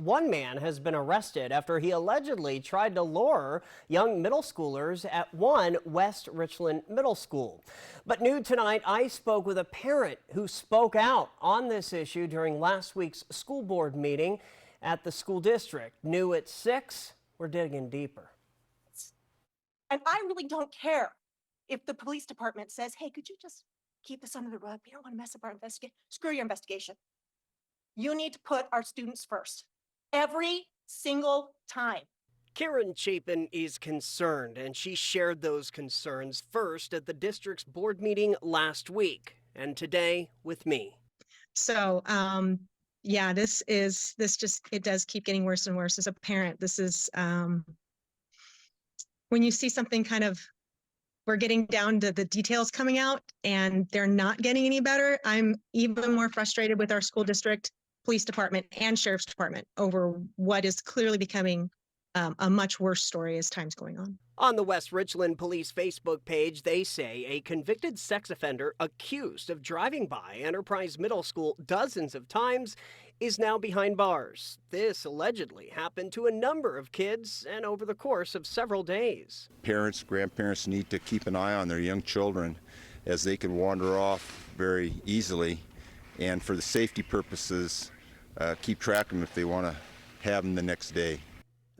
One man has been arrested after he allegedly tried to lure young middle schoolers at one West Richland middle school. But new tonight, I spoke with a parent who spoke out on this issue during last week's school board meeting at the school district. New at 6, we're digging deeper. And I really don't care if the police department says, hey, could you just keep this under the rug? We don't want to mess up our investigation. Screw your investigation. You need to put our students first. Every single time. Karen Chapin is concerned, and she shared those concerns first at the district's board meeting last week, and today with me. So, yeah, it does keep getting worse and worse as a parent. This is, when you see something we're getting down to the details coming out and they're not getting any better. I'm even more frustrated with our school district, police department, and sheriff's department over what is clearly becoming a much worse story as time's going on. On the West Richland Police Facebook page, they say a convicted sex offender accused of driving by Enterprise Middle School dozens of times is now behind bars. This allegedly happened to a number of kids and over the course of several days. Parents, grandparents need to keep an eye on their young children as they can wander off very easily, and for the safety purposes, keep track of them if they want to have them the next day.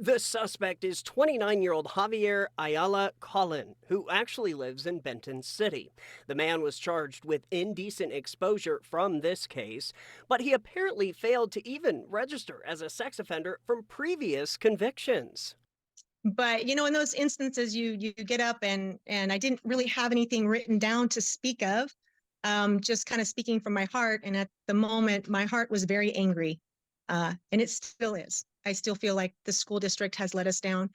The suspect is 29-year-old Javier Ayala Collin, who actually lives in Benton City. The man was charged with indecent exposure from this case, but he apparently failed to even register as a sex offender from previous convictions. But, in those instances, you get up and I didn't really have anything written down to speak of, just kind of speaking from my heart. And at the moment, my heart was very angry, and it still is. I still feel like the school district has let us down.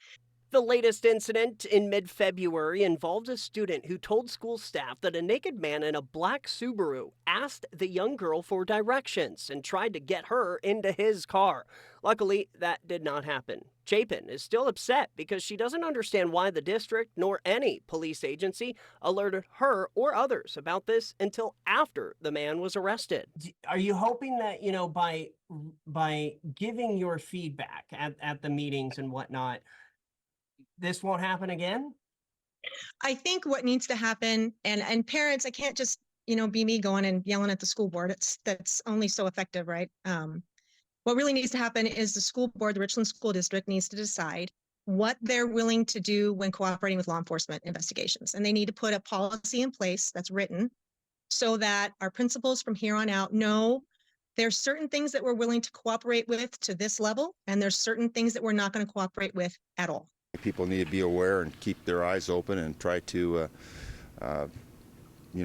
The latest incident in mid-February involved a student who told school staff that a naked man in a black Subaru asked the young girl for directions and tried to get her into his car. Luckily, that did not happen. Chapin is still upset because she doesn't understand why the district nor any police agency alerted her or others about this until after the man was arrested. Are you hoping that, by giving your feedback at the meetings and whatnot, this won't happen again? I think what needs to happen, and parents, I can't just, be me going and yelling at the school board. That's only so effective, right? What really needs to happen is the school board, the Richland School District, needs to decide what they're willing to do when cooperating with law enforcement investigations. And they need to put a policy in place that's written so that our principals from here on out know there's certain things that we're willing to cooperate with to this level, and there's certain things that we're not going to cooperate with at all. People need to be aware and keep their eyes open and try to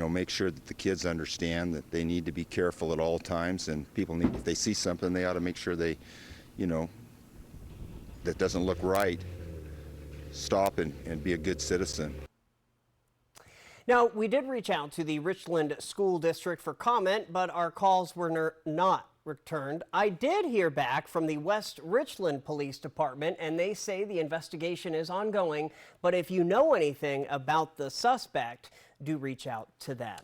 make sure that the kids understand that they need to be careful at all times, and people need, if they see something, they ought to make sure they, that doesn't look right, stop and be a good citizen. Now, we did reach out to the Richland School District for comment, but our calls were not returned. I did hear back from the West Richland Police Department, and they say the investigation is ongoing, but if you know anything about the suspect, do reach out to them.